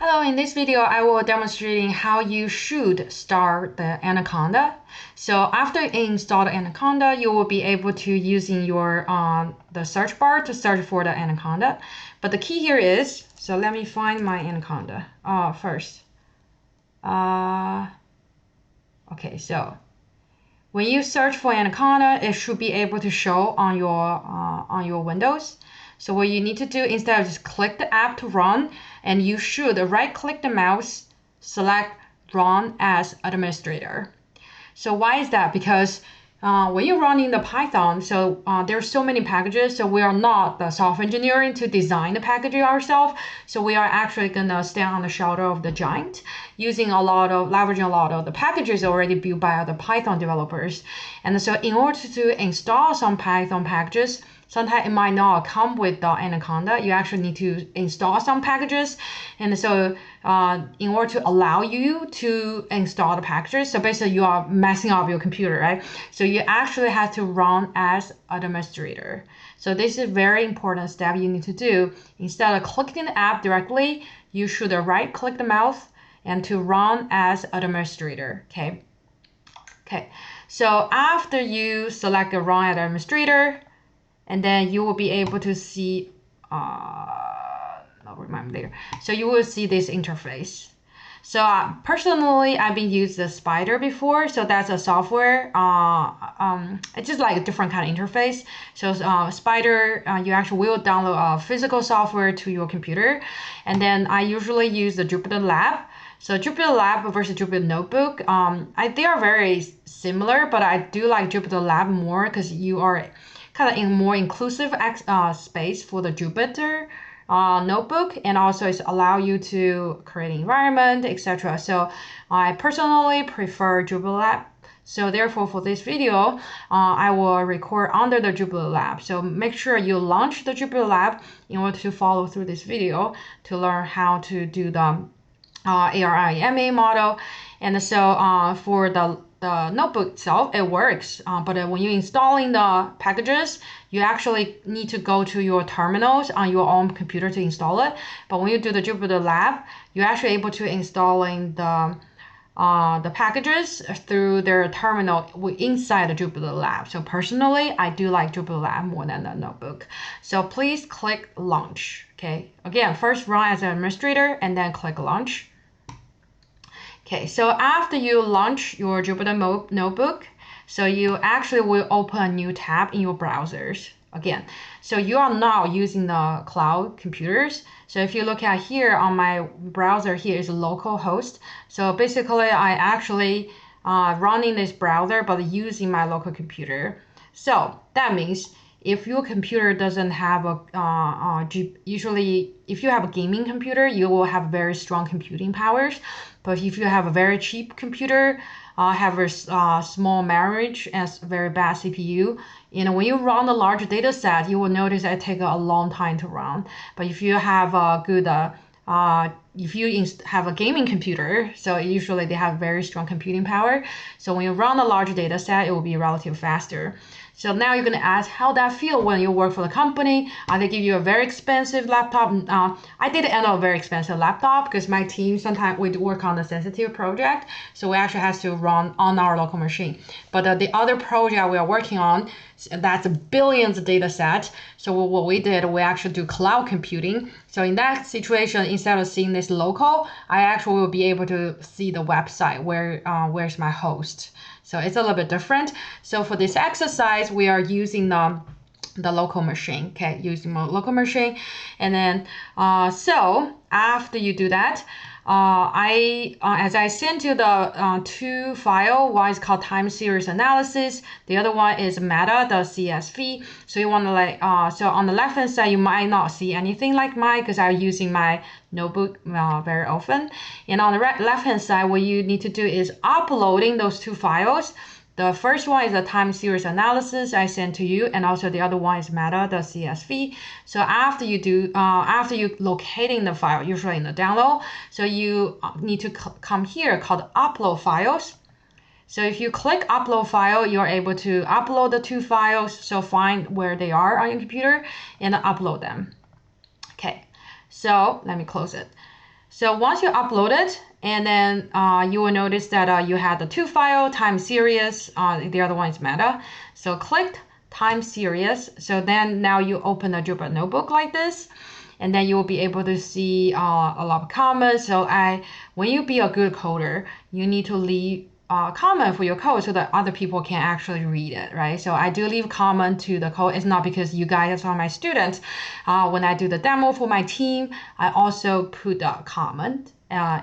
Hello, in this video I will demonstrating how you should start the Anaconda. So after you install the Anaconda, you will be able to using your the search bar to search for the Anaconda. But the key here is, so let me find my Anaconda first. Okay, so when you search for Anaconda, it should be able to show on your Windows. So what you need to do, instead of just click the app to run, and you should right click the mouse, select run as administrator. So why is that? Because when you're running the Python, so there's so many packages, so we are not the software engineering to design the packaging ourselves. So we are actually gonna stand on the shoulder of the giant, leveraging a lot of the packages already built by other Python developers. And so in order to install some Python packages, sometimes it might not come with the Anaconda. You actually need to install some packages. And so in order to allow you to install the packages, so basically you are messing up your computer, right? So you actually have to run as administrator. So this is a very important step you need to do. Instead of clicking the app directly, you should right click the mouse and to run as administrator, okay? Okay, so after you select the run as administrator, and then you will be able to see, I'll remember later. So you will see this interface. So personally, I've been used the Spider before. So that's a software. It's just like a different kind of interface. So Spider, you actually will download a physical software to your computer. And then I usually use the Jupyter Lab. So Jupyter Lab versus Jupyter Notebook, they are very similar, but I do like Jupyter Lab more because you are kind of in more inclusive space for the Jupyter notebook, and also it's allow you to create an environment, etc. So I personally prefer JupyterLab. So therefore, for this video, I will record under the JupyterLab. So make sure you launch the JupyterLab in order to follow through this video to learn how to do the ARIMA model. And so for the notebook itself, it works. But when you're installing the packages, you actually need to go to your terminals on your own computer to install it. But when you do the Jupyter Lab, you're actually able to installing the packages through their terminal inside the Jupyter Lab. So personally, I do like Jupyter Lab more than the notebook. So please click launch. Okay, again, first run as an administrator and then click launch. Okay, so after you launch your Jupyter Notebook, so you actually will open a new tab in your browsers again. So you are now using the cloud computers. So if you look at here on my browser, here is local host. So basically I actually running this browser, but using my local computer. So that means if your computer doesn't have usually if you have a gaming computer, you will have very strong computing powers. But if you have a very cheap computer, have a small memory and very bad CPU, when you run a large data set, you will notice it takes a long time to run. But if you have a good if you have a gaming computer, so usually they have very strong computing power. So when you run a large data set, it will be relatively faster. So now you're going to ask how that feel when you work for the company. They give you a very expensive laptop. I did end up a very expensive laptop because my team, sometimes we work on a sensitive project. So we actually have to run on our local machine. But the other project we are working on, that's billions of data set. So what we did, we actually do cloud computing. So in that situation, instead of seeing this local, I actually will be able to see the website where's my host. So it's a little bit different. So for this exercise, we are using the local machine, okay, using my local machine. And then, so after you do that, as I sent you the two file, one is called time series analysis, the other one is meta, the CSV. So you want to so on the left hand side, you might not see anything like mine because I'm using my notebook very often. And on the left hand side, what you need to do is uploading those two files. The first one is the time series analysis I sent to you, and also the other one is meta, the CSV. So after you locating the file, usually in the download, so you need to come here called upload files. So if you click upload file, you're able to upload the two files. So find where they are on your computer and upload them. Okay, so let me close it. So once you upload it, and then you will notice that you had the two file, time series, the other one is meta. So click time series. So then now you open a Jupyter notebook like this, and then you will be able to see a lot of comments. So when you be a good coder, you need to leave comment for your code so that other people can actually read it, right? So I do leave comment to the code. It's not because you guys are my students. When I do the demo for my team, I also put a comment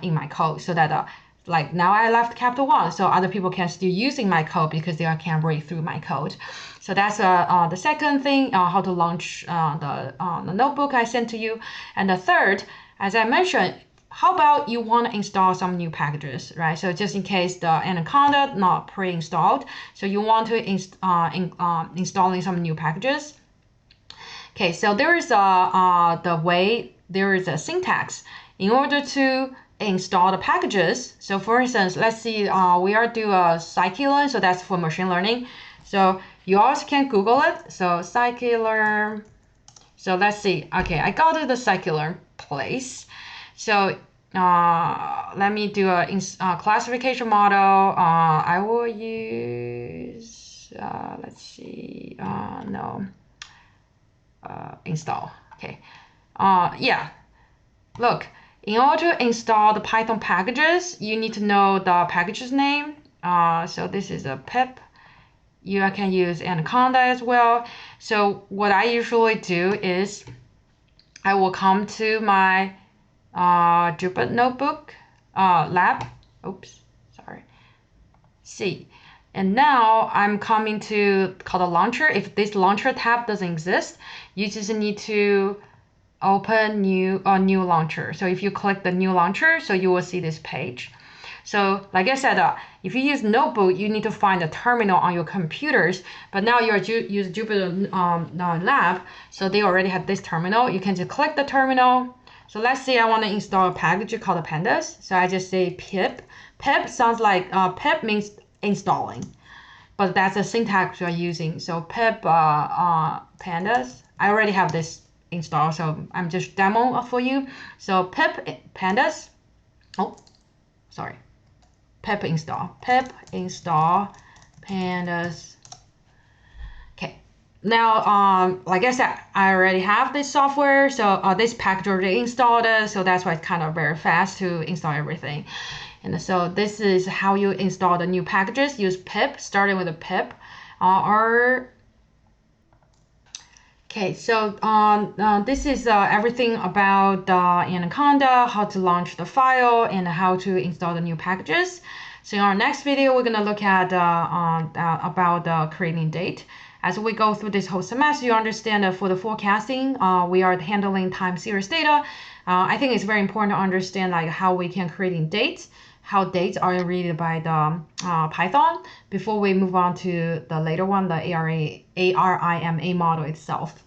in my code so that like now I left capital 1, so other people can still using my code because they can read through my code. So that's the second thing, how to launch the notebook I sent to you. And the third, as I mentioned, how about you want to install some new packages, right? So just in case the Anaconda not pre-installed, so you want to installing some new packages. Okay, so there is there is a syntax in order to install the packages. So for instance, let's see, we are do a scikit-learn, so that's for machine learning. So you also can Google it. So scikit-learn. So let's see. Okay, I got to the scikit-learn place. So let me do a classification model. I will use, let's see, no, install. Okay. Yeah, look, in order to install the Python packages, you need to know the package's name. So this is a pip. You can use Anaconda as well. So what I usually do is I will come to my Jupyter notebook lab. Oops, sorry. C. And now I'm coming to call the launcher. If this launcher tab doesn't exist, you just need to open new launcher. So if you click the new launcher, so you will see this page. So like I said, if you use notebook, you need to find a terminal on your computers. But now you're use Jupyter Lab, so they already have this terminal. You can just click the terminal. So let's say I want to install a package called pandas. So I just say pip. Pip sounds like pip means installing, but that's the syntax we're using. So pip pandas. I already have this installed, so I'm just demo for you. So pip pandas. Oh, sorry. Pip install pandas. Okay. Now, like I said, I already have this software, so this package already installed it, so that's why it's kind of very fast to install everything. And so this is how you install the new packages. Use pip, starting with a pip, Okay, so this is everything about Anaconda, how to launch the file, and how to install the new packages. So in our next video, we're going to look at about creating date. As we go through this whole semester, you understand that for the forecasting, we are handling time series data. I think it's very important to understand like how we can create dates, how dates are read by the Python before we move on to the later one, the ARIMA model itself.